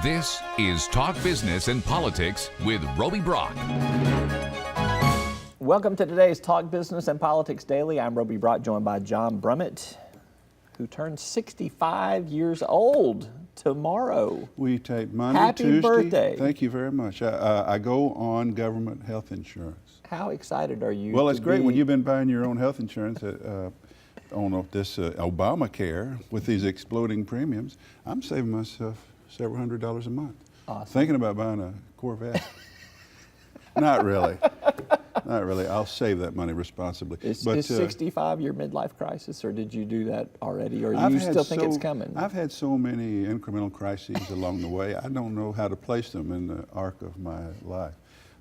This is Talk Business and Politics with Roby Brock. Welcome to today's Talk Business and Politics Daily. I'm Roby Brock, joined by John Brummett, who turns 65 years old tomorrow. We take Monday, Happy Tuesday. birthday. Thank you very much. I go on government health insurance. How excited are you? Well, it's great when you've been buying your own health insurance on this Obamacare with these exploding premiums. I'm saving myself several $100s a month. Awesome. Thinking about buying a Corvette. Not really. Not really. I'll save that money responsibly. Is 65 your midlife crisis, or did you do that already, or do you still think it's coming? I've had so many incremental crises along the way. I don't know how to place them in the arc of my life.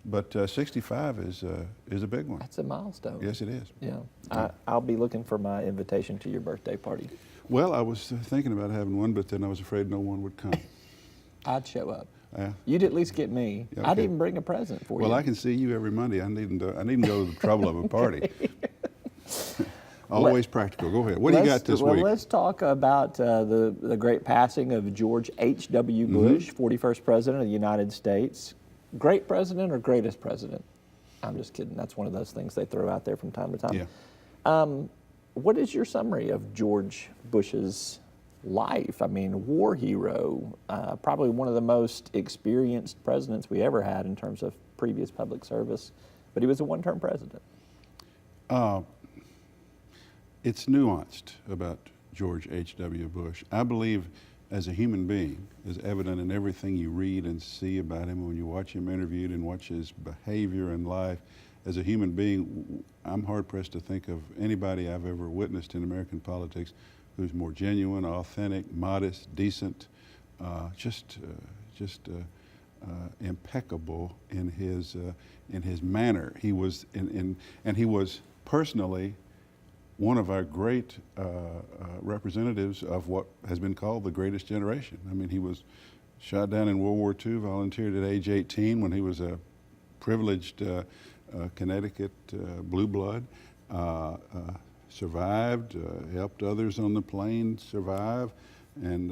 But 65 is a big one. That's a milestone. Yes, it is. Yeah. I'll be looking for my invitation to your birthday party. Well, I was thinking about having one, but then I was afraid no one would come. I'd show up. Yeah. You'd at least get me. Okay. I'd even bring a present for you. Well, I can see you every Monday. I needn't go to the trouble of a party. Always practical. Go ahead. What do you got this week? Well, let's talk about the great passing of George H.W. Bush, 41st President of the United States. Great president or greatest president? I'm just kidding. That's one of those things they throw out there from time to time. Yeah. What is your summary of George Bush's life? I mean, war hero, probably one of the most experienced presidents we ever had in terms of previous public service, but he was a one-term president. It's nuanced about George H.W. Bush. I believe as a human being, is evident in everything you read and see about him, when you watch him interviewed and watch his behavior in life. As a human being, I'm hard-pressed to think of anybody I've ever witnessed in American politics who's more genuine, authentic, modest, decent, just impeccable in his manner. He was and he was personally one of our great representatives of what has been called the greatest generation. I mean, he was shot down in World War II, volunteered at age 18 when he was a privileged Connecticut blue blood. Survived, helped others on the plane survive, and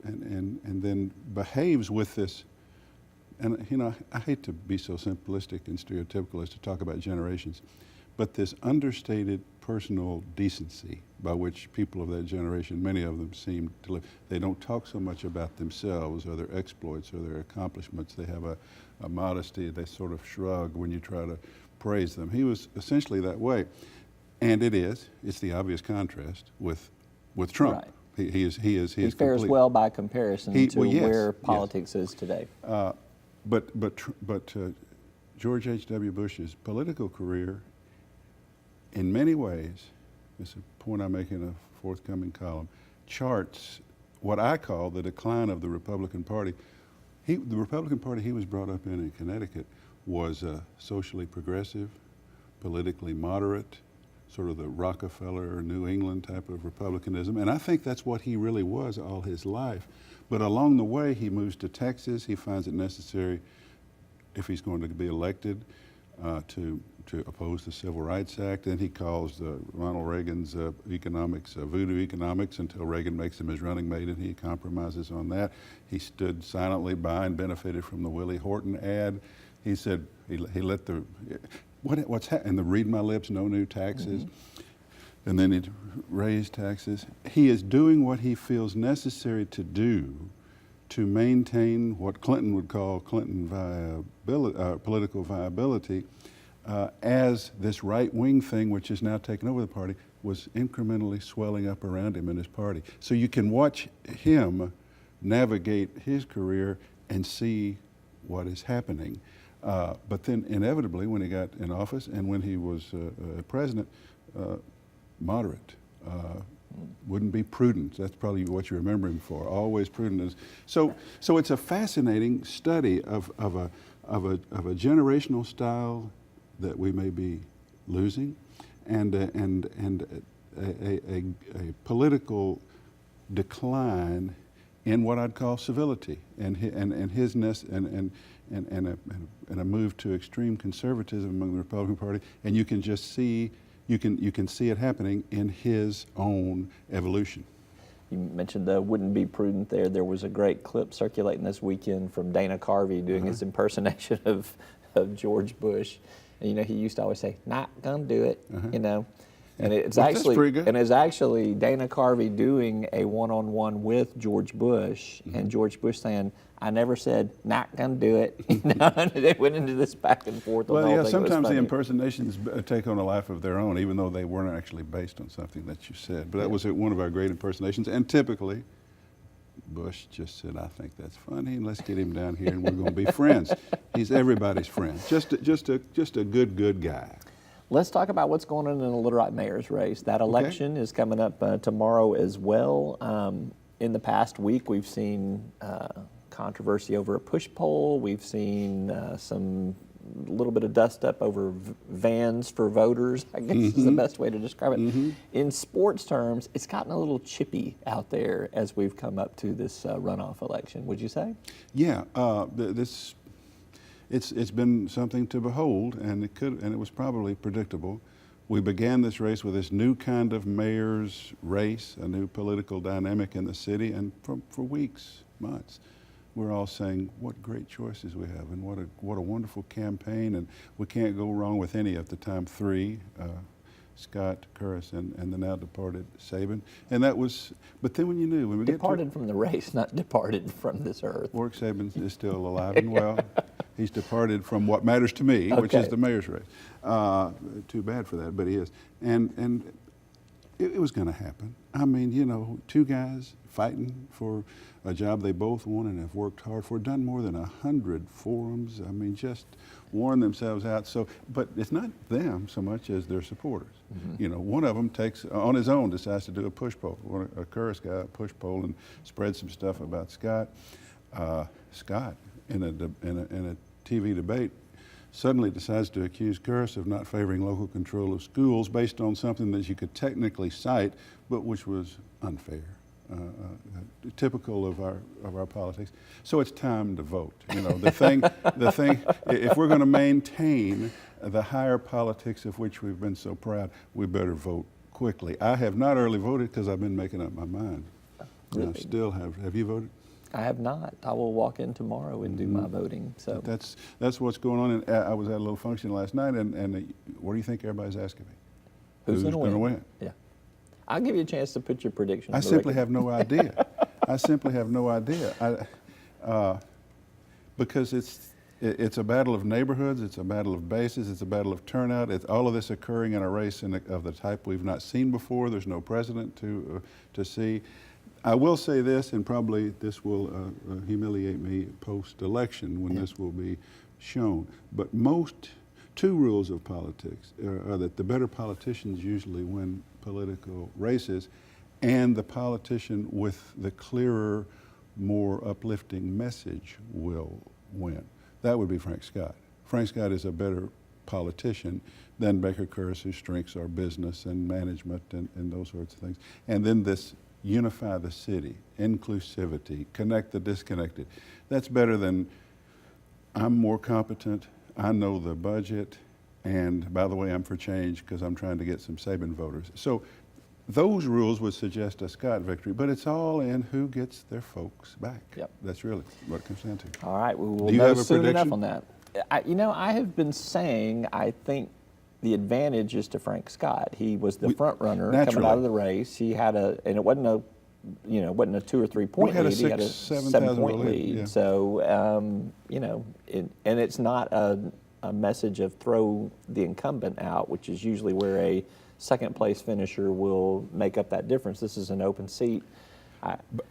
then behaves with this. And you know, I hate to be so simplistic and stereotypical as to talk about generations, but this understated personal decency by which people of that generation, many of them, seem to live. They don't talk so much about themselves or their exploits or their accomplishments. They have a modesty. They sort of shrug when you try to praise them. He was essentially that way. And it's the obvious contrast with Trump. Right. He fares well by comparison to where politics is today. But George H.W. Bush's political career, in many ways, this is a point I make in a forthcoming column, charts what I call the decline of the Republican Party. The Republican Party he was brought up in Connecticut was socially progressive, politically moderate, sort of the Rockefeller or New England type of republicanism. And I think that's what he really was all his life. But along the way, he moves to Texas. He finds it necessary, if he's going to be elected, to oppose the Civil Rights Act. Then he calls Ronald Reagan's economics voodoo economics until Reagan makes him his running mate, and he compromises on that. He stood silently by and benefited from the Willie Horton ad. He said he let the what's happening? The read my lips, no new taxes. Mm-hmm. And then he raised taxes. He is doing what he feels necessary to do to maintain what Clinton would call Clinton political viability, as this right-wing thing, which has now taken over the party, was incrementally swelling up around him in his party. So you can watch him navigate his career and see what is happening. But then inevitably, when he got in office and when he was president, moderate, wouldn't be prudent. That's probably what you remember him for. Always prudent. So it's a fascinating study of a generational style that we may be losing, and a political decline in what I'd call civility and hisness and a move to extreme conservatism among the Republican Party, and you can just see you can see it happening in his own evolution. You mentioned the wouldn't be prudent there. There was a great clip circulating this weekend from Dana Carvey doing his impersonation of George Bush. And, you know, he used to always say, "Not gonna do it," you know. And it's Well, that's pretty good. actually Dana Carvey doing a one-on-one with George Bush, and George Bush saying, "I never said not gonna do it." You know, and they went into this back and forth. Well, on the yeah, whole thing. It was sometimes the funny. impersonations take on a life of their own, even though they weren't actually based on something that you said. But that was one of our great impersonations, and typically, Bush just said, "I think that's funny, and let's get him down here, and we're going to be friends." He's everybody's friend. Just a good guy. Let's talk about what's going on in the Little Rock mayor's race. That election is coming up tomorrow as well. In the past week, we've seen controversy over a push poll. We've seen some little bit of dust up over vans for voters, I guess is the best way to describe it. In sports terms, it's gotten a little chippy out there as we've come up to this runoff election, would you say? Yeah, it's been something to behold, and it was probably predictable. We began this race with this new kind of mayor's race, a new political dynamic in the city, and for weeks, months, we're all saying what great choices we have, and what a wonderful campaign, and we can't go wrong with any at the time three. Scott, Curris, and the now departed Sabin. And that was, but then when you knew, when we Departed from the race, not departed from this earth. Warwick Sabin is still alive and well. He's departed from what matters to me, which is the mayor's race. Too bad for that, but he is. And it was going to happen. I mean, you know, two guys fighting for a job they both want and have worked hard for, done more than 100 forums. I mean, just worn themselves out. So, but it's not them so much as their supporters. You know, one of them takes, on his own, decides to do a push poll. A Curris guy, a push poll, and spread some stuff about Scott. Scott, in a TV debate, suddenly decides to accuse Curris of not favoring local control of schools based on something that you could technically cite, but which was unfair. Typical of our politics. So it's time to vote. You know, the thing. If we're going to maintain the higher politics of which we've been so proud, we better vote quickly. I have not early voted because I've been making up my mind. Really? I still have. Have you voted? I have not. I will walk in tomorrow and do my voting. So that's what's going on. And I was at a little function last night, and what do you think everybody's asking me? Who's going to win? Yeah. I'll give you a chance to put your prediction. I simply have no idea. I simply have no idea. Because it's a battle of neighborhoods, it's a battle of bases, it's a battle of turnout. It's all of this occurring in a race of the type we've not seen before. There's no precedent to see. I will say this, and probably this will humiliate me post-election when this will be shown. But two rules of politics are that the better politicians usually win political races, and the politician with the clearer, more uplifting message will win. That would be Frank Scott. Frank Scott is a better politician than Baker Curris, whose strengths are business and management and those sorts of things. And then this unify the city, inclusivity, connect the disconnected. That's better than I'm more competent, I know the budget, and by the way, I'm for change because I'm trying to get some Sabin voters. So those rules would suggest a Scott victory, but it's all in who gets their folks back. Yep. That's really what it comes down to. All right, we will Do you know have a soon prediction? enough on that. I have been saying I think the advantage is to Frank Scott. He was the front runner coming out of the race. He had and it wasn't a, wasn't a 2 or 3 point lead. He had a 7 point lead. Yeah. So, and it's not a message of throw the incumbent out, which is usually where a second place finisher will make up that difference. This is an open seat.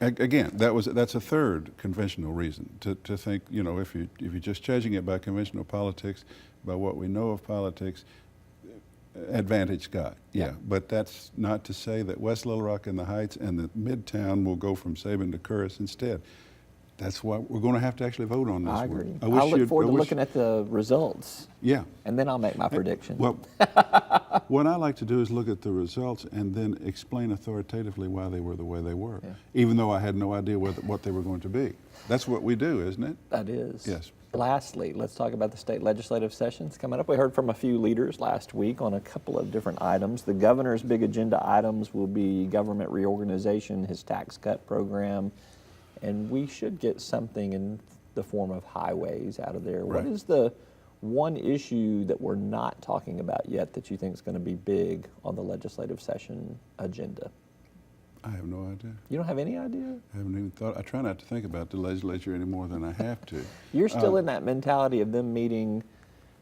Again, that's a third conventional reason to think, if you're just judging it by conventional politics, by what we know of politics, advantage Scott. Yeah. But that's not to say that West Little Rock and the Heights and the Midtown will go from Sabin to Curris instead. That's why we're going to have to actually vote on this. I agree. one. I look forward to looking at the results. Yeah. And then I'll make my prediction. Well, What I like to do is look at the results and then explain authoritatively why they were the way they were, even though I had no idea what they were going to be. That's what we do, isn't it? That is. Yes. Lastly, let's talk about the state legislative sessions coming up. We heard from a few leaders last week on a couple of different items. The governor's big agenda items will be government reorganization, his tax cut program, and we should get something in the form of highways out of there. Right. What is the one issue that we're not talking about yet that you think is going to be big on the legislative session agenda? I have no idea. You don't have any idea? I haven't even thought. I try not to think about the legislature any more than I have to. You're still in that mentality of them meeting,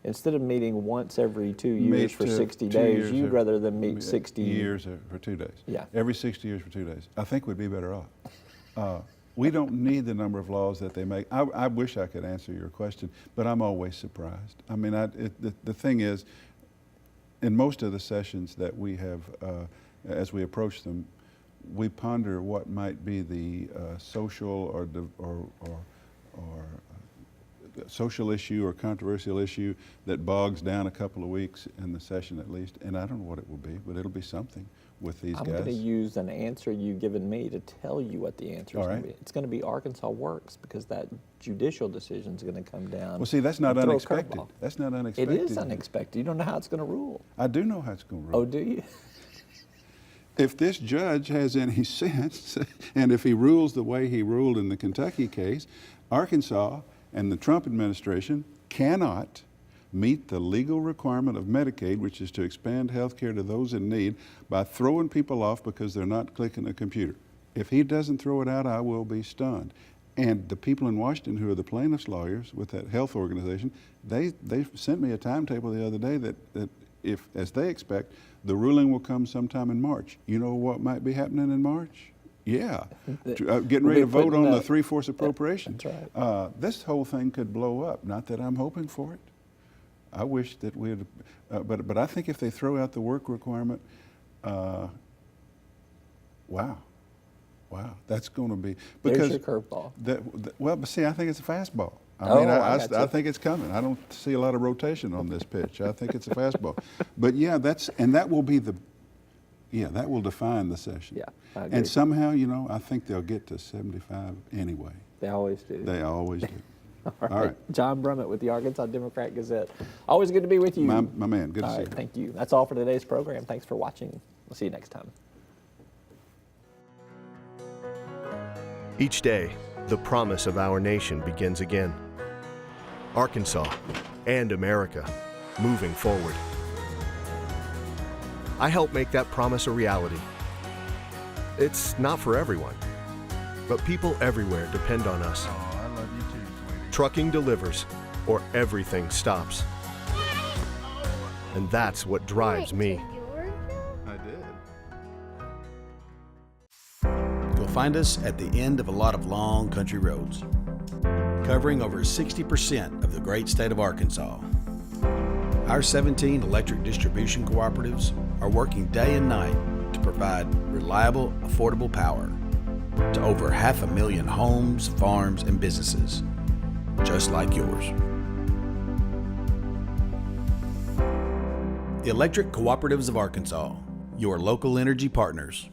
instead of meeting once every 2 years for 60 days, you'd rather them meet 60 years for 2 days. Yeah. Every 60 years for 2 days. I think we'd be better off. We don't need the number of laws that they make. I wish I could answer your question, but I'm always surprised. I mean, the thing is, in most of the sessions that we have, as we approach them, we ponder what might be the social or social issue or controversial issue that bogs down a couple of weeks in the session at least, and I don't know what it will be, but it'll be something with these guys. I'm going to use an answer you've given me to tell you what the answer is going to be. It's going to be Arkansas Works, because that judicial decision is going to come down. Well, see, that's not unexpected. That's not unexpected. It is unexpected. You don't know how it's going to rule. I do know how it's going to rule. Oh, do you? If this judge has any sense, and if he rules the way he ruled in the Kentucky case, Arkansas and the Trump administration cannot meet the legal requirement of Medicaid, which is to expand health care to those in need, by throwing people off because they're not clicking a computer. If he doesn't throw it out, I will be stunned. And the people in Washington who are the plaintiffs' lawyers with that health organization, they sent me a timetable the other day that if, as they expect, the ruling will come sometime in March. You know what might be happening in March? Yeah, getting ready to vote on the 3/4 appropriation. That's right. This whole thing could blow up. Not that I'm hoping for it. I wish that we'd, but I think if they throw out the work requirement, wow, that's going to be, because there's your curveball. Well, but see, I think it's a fastball. I think it's coming. I don't see a lot of rotation on this pitch. I think it's a fastball. But yeah, that will be that will define the session. Yeah, I agree. And somehow, I think they'll get to 75 anyway. They always do. They always do. All right. John Brummett with the Arkansas Democrat-Gazette. Always good to be with you. My man, good to see you. Thank you. That's all for today's program. Thanks for watching. We'll see you next time. Each day, the promise of our nation begins again. Arkansas and America, moving forward. I help make that promise a reality. It's not for everyone, but people everywhere depend on us. Oh, I love you too, sweetie. Trucking delivers, or everything stops. And that's what drives me. I did. You'll find us at the end of a lot of long country roads, covering over 60% of the great state of Arkansas. Our 17 electric distribution cooperatives are working day and night to provide reliable, affordable power to over 500,000 homes, farms, and businesses, just like yours. The Electric Cooperatives of Arkansas, your local energy partners.